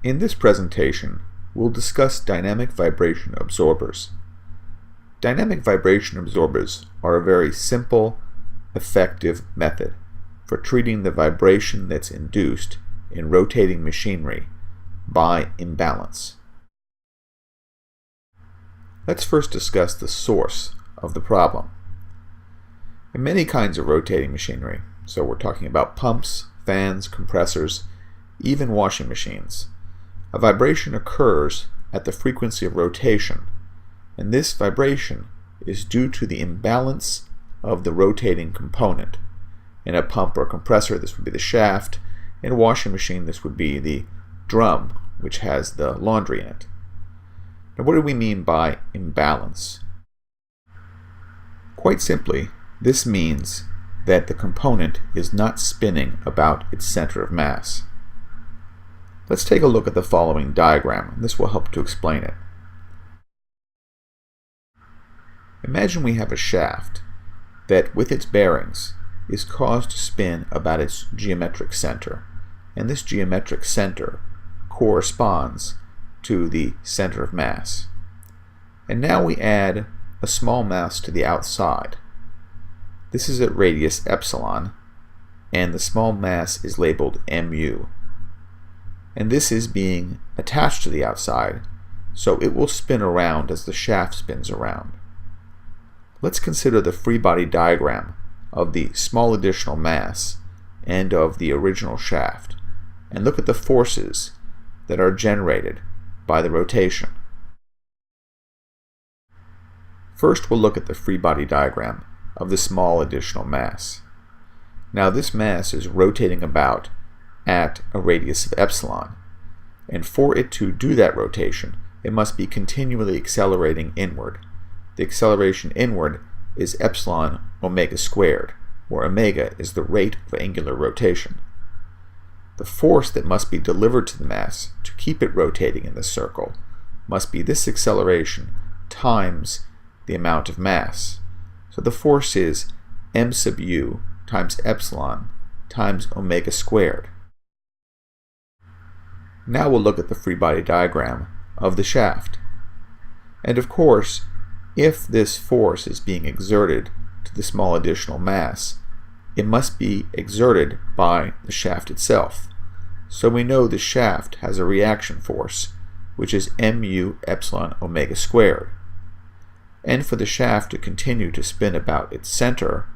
In this presentation, we'll discuss dynamic vibration absorbers. Dynamic vibration absorbers are a very simple, effective method for treating the vibration that's induced in rotating machinery by imbalance. Let's first discuss the source of the problem. In many kinds of rotating machinery, so we're talking about pumps, fans, compressors, even washing machines, a vibration occurs at the frequency of rotation, and this vibration is due to the imbalance of the rotating component. In a pump or compressor, this would be the shaft. In a washing machine, this would be the drum, which has the laundry in it. Now, what do we mean by imbalance? Quite simply, this means that the component is not spinning about its center of mass. Let's take a look at the following diagram, and this will help to explain it. Imagine we have a shaft that, with its bearings, is caused to spin about its geometric center, and this geometric center corresponds to the center of mass. And now we add a small mass to the outside. This is at radius epsilon, and the small mass is labeled mu. And this is being attached to the outside, so it will spin around as the shaft spins around. Let's consider the free body diagram of the small additional mass and of the original shaft, and look at the forces that are generated by the rotation. First, we'll look at the free body diagram of the small additional mass. Now, this mass is rotating about at a radius of epsilon, and for it to do that rotation, it must be continually accelerating inward. The acceleration inward is epsilon omega squared, where omega is the rate of angular rotation. The force that must be delivered to the mass to keep it rotating in this circle must be this acceleration times the amount of mass. So the force is m sub u times epsilon times omega squared. Now we'll look at the free body diagram of the shaft. And of course, if this force is being exerted to the small additional mass, it must be exerted by the shaft itself. So we know the shaft has a reaction force, which is mu epsilon omega squared. And for the shaft to continue to spin about its center,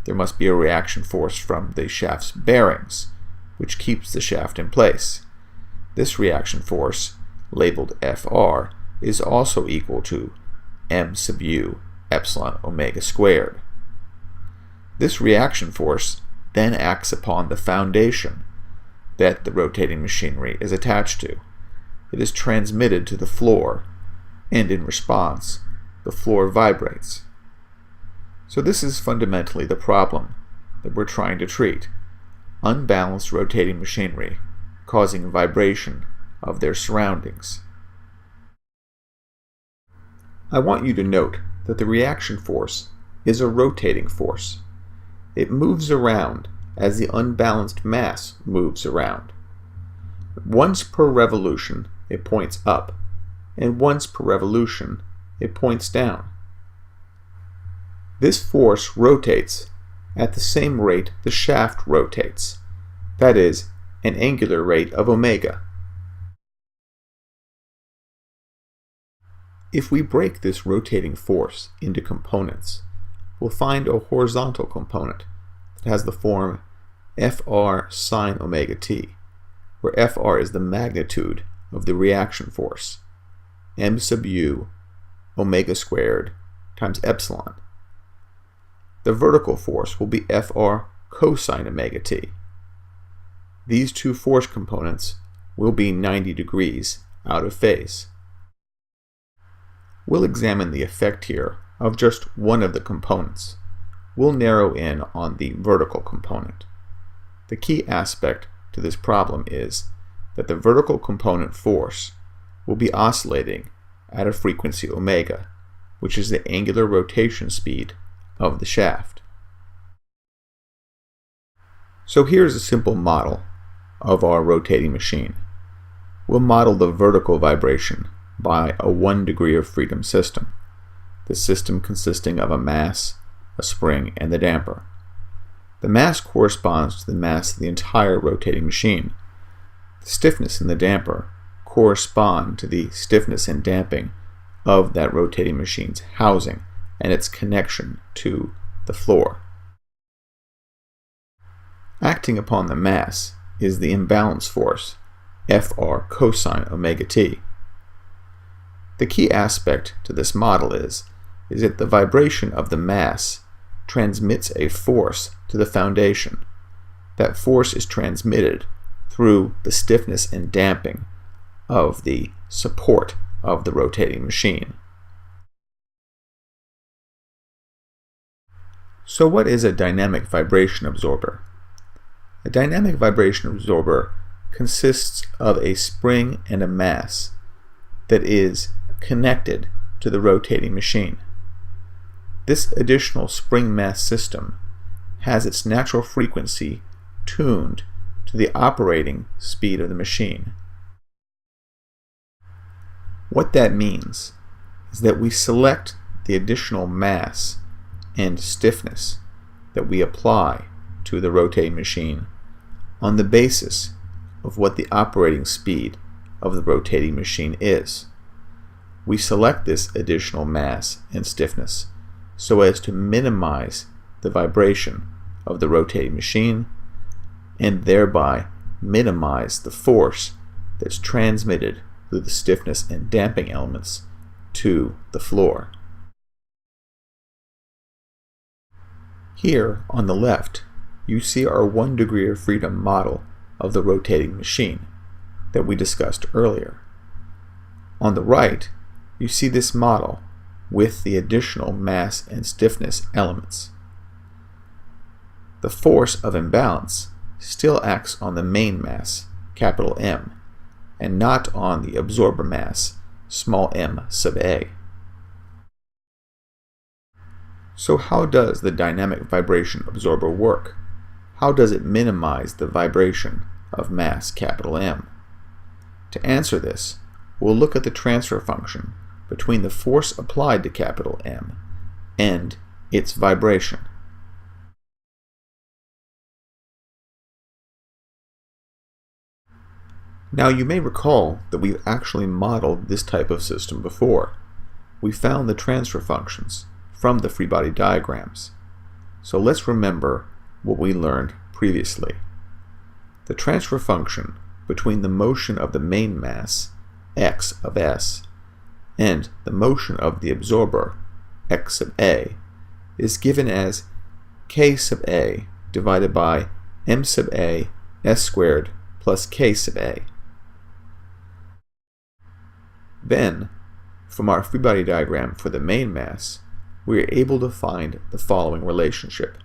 there must be a reaction force from the shaft's bearings, which keeps the shaft in place. This reaction force, labeled Fr, is also equal to m sub u epsilon omega squared. This reaction force then acts upon the foundation that the rotating machinery is attached to. It is transmitted to the floor, and in response, the floor vibrates. So this is fundamentally the problem that we're trying to treat: unbalanced rotating machinery causing vibration of their surroundings. I want you to note that the reaction force is a rotating force. It moves around as the unbalanced mass moves around. Once per revolution, it points up, and once per revolution, it points down. This force rotates at the same rate the shaft rotates, that is, an angular rate of omega. If we break this rotating force into components, we'll find a horizontal component that has the form Fr sine omega t, where Fr is the magnitude of the reaction force, m sub u omega squared times epsilon. The vertical force will be Fr cosine omega t. These two force components will be 90 degrees out of phase. We'll examine the effect here of just one of the components. We'll narrow in on the vertical component. The key aspect to this problem is that the vertical component force will be oscillating at a frequency omega, which is the angular rotation speed of the shaft. So here's a simple model of our rotating machine. we'll model the vertical vibration by a 1 degree of freedom system, the system consisting of a mass, a spring, and the damper. The mass corresponds to the mass of the entire rotating machine. The stiffness and the damper correspond to the stiffness and damping of that rotating machine's housing and its connection to the floor. Acting upon the mass is the imbalance force, Fr cosine omega t. The key aspect to this model is that the vibration of the mass transmits a force to the foundation. That force is transmitted through the stiffness and damping of the support of the rotating machine. So what is a dynamic vibration absorber? A dynamic vibration absorber consists of a spring and a mass that is connected to the rotating machine. This additional spring mass system has its natural frequency tuned to the operating speed of the machine. What that means is that we select the additional mass and stiffness that we apply to the rotating machine on the basis of what the operating speed of the rotating machine is. We select this additional mass and stiffness so as to minimize the vibration of the rotating machine and thereby minimize the force that's transmitted through the stiffness and damping elements to the floor. Here on the left, you see our 1 degree of freedom model of the rotating machine that we discussed earlier. On the right, you see this model with the additional mass and stiffness elements. The force of imbalance still acts on the main mass, capital M, and not on the absorber mass, small m sub a. So how does the dynamic vibration absorber work? How does it minimize the vibration of mass, capital M? To answer this, we'll look at the transfer function between the force applied to capital M and its vibration. Now you may recall that we've actually modeled this type of system before. We found the transfer functions from the free body diagrams. So let's remember what we learned previously. The transfer function between the motion of the main mass, x of s, and the motion of the absorber, x sub a, is given as k sub a divided by m sub a s squared plus k sub a. Then, from our free body diagram for the main mass, we are able to find the following relationship: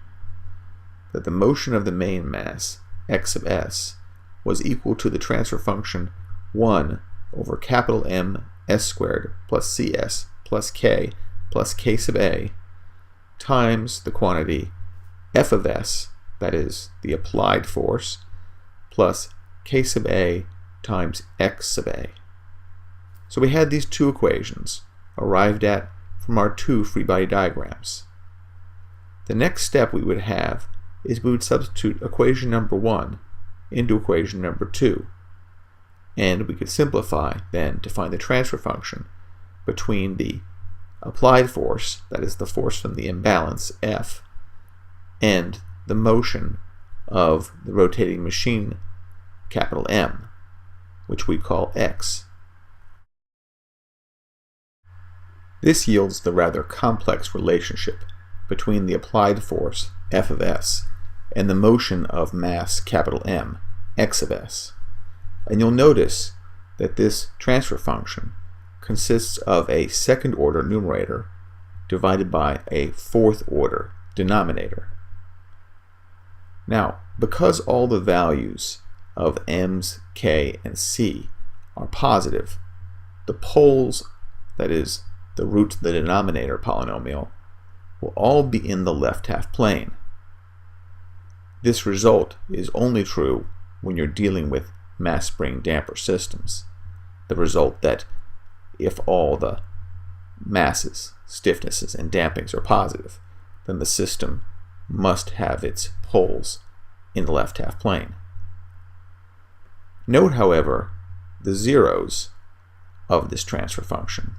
that the motion of the main mass, x of s, was equal to the transfer function 1 over capital M s squared plus cs plus k sub a times the quantity f of s, that is, the applied force, plus k sub a times x sub a. So we had these two equations arrived at from our two free body diagrams. The next step we would have is we would substitute equation number 1 into equation number 2, and we could simplify then to find the transfer function between the applied force, that is the force from the imbalance, F, and the motion of the rotating machine, capital M, which we call x. This yields the rather complex relationship between the applied force, F of s, and the motion of mass, capital M, x of s. And you'll notice that this transfer function consists of a second-order numerator divided by a fourth-order denominator. Now, because all the values of m's, k, and c are positive, the poles, that is, the root of the denominator polynomial, will all be in the left half plane. This result is only true when you're dealing with mass spring damper systems. the result that if all the masses, stiffnesses, and dampings are positive, then the system must have its poles in the left half plane. Note, however, the zeros of this transfer function.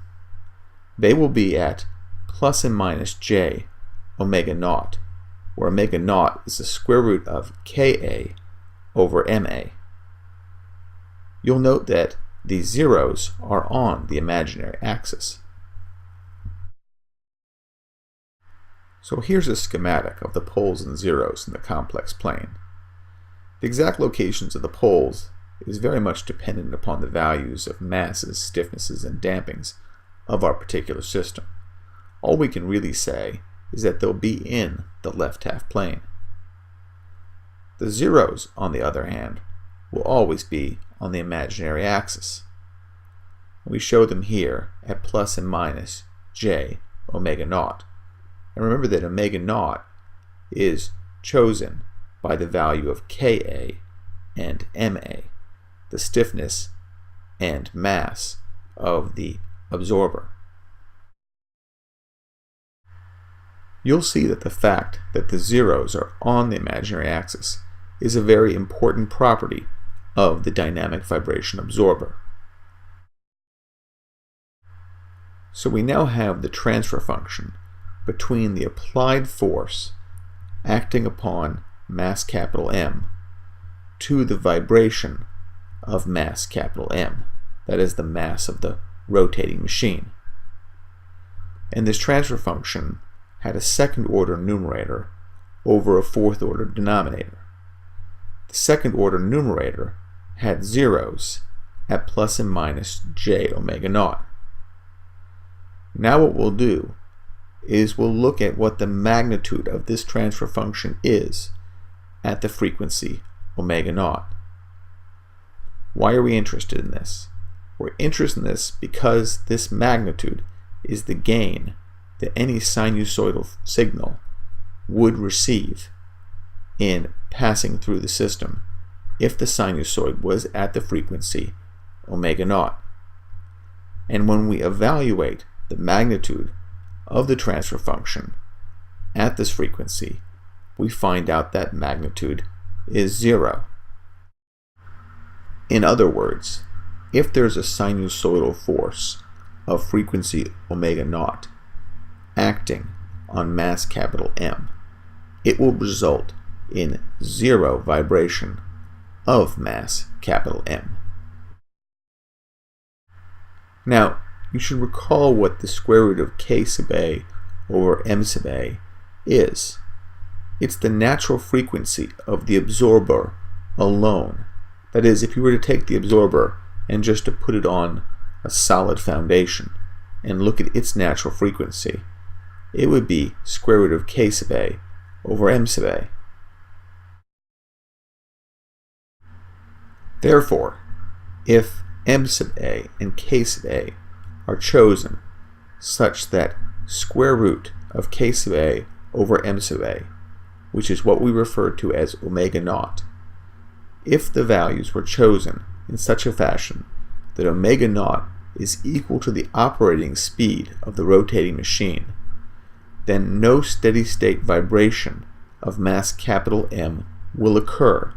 They will be at plus and minus j omega naught, where omega naught is the square root of Ka over Ma. You'll note that these zeros are on the imaginary axis. So here's a schematic of the poles and zeros in the complex plane. The exact locations of the poles is very much dependent upon the values of masses, stiffnesses, and dampings of our particular system. All we can really say is that they'll be in the left half plane. The zeros, on the other hand, will always be on the imaginary axis. We show them here at plus and minus j omega naught. And remember that omega naught is chosen by the value of Ka and Ma, the stiffness and mass of the absorber. You'll see that the fact that the zeros are on the imaginary axis is a very important property of the dynamic vibration absorber. So we now have the transfer function between the applied force acting upon mass capital M to the vibration of mass capital M, that is the mass of the rotating machine. And this transfer function had a second order numerator over a fourth order denominator. The second order numerator had zeros at plus and minus j omega naught. Now what we'll do is we'll look at what the magnitude of this transfer function is at the frequency omega naught. Why are we interested in this? We're interested in this because this magnitude is the gain that any sinusoidal signal would receive in passing through the system if the sinusoid was at the frequency omega naught. And when we evaluate the magnitude of the transfer function at this frequency, we find out that magnitude is 0. In other words, if there's a sinusoidal force of frequency omega naught acting on mass capital M, it will result in 0 vibration of mass capital M. Now, you should recall what the square root of K sub A over M sub A is. It's the natural frequency of the absorber alone. That is, if you were to take the absorber and just to put it on a solid foundation and look at its natural frequency, it would be square root of K sub A over M sub A. Therefore, if M sub A and K sub A are chosen such that square root of K sub A over M sub A, which is what we refer to as omega naught, if the values were chosen in such a fashion that omega naught is equal to the operating speed of the rotating machine, then no steady state vibration of mass capital M will occur.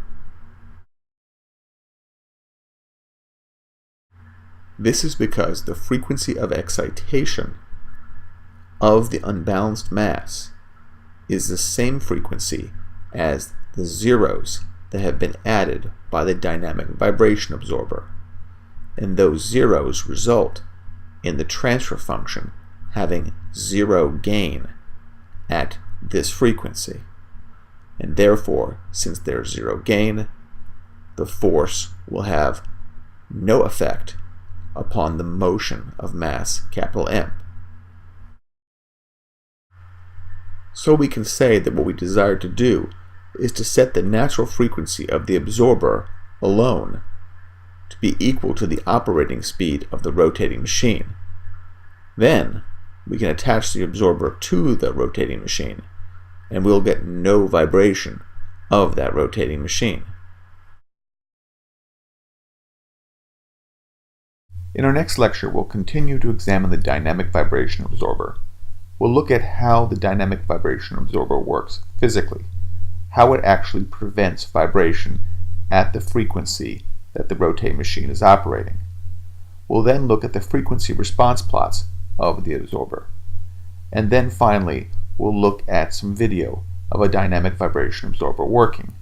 This is because the frequency of excitation of the unbalanced mass is the same frequency as the zeros that have been added by the dynamic vibration absorber, and those zeros result in the transfer function having 0 gain at this frequency. And therefore, since there's 0 gain, the force will have no effect upon the motion of mass capital M. So we can say that what we desire to do is to set the natural frequency of the absorber alone to be equal to the operating speed of the rotating machine. Then we can attach the absorber to the rotating machine, and we'll get no vibration of that rotating machine. In our next lecture, we'll continue to examine the dynamic vibration absorber. We'll look at how the dynamic vibration absorber works physically, how it actually prevents vibration at the frequency that the rotate machine is operating. We'll then look at the frequency response plots of the absorber. And then finally, we'll look at some video of a dynamic vibration absorber working.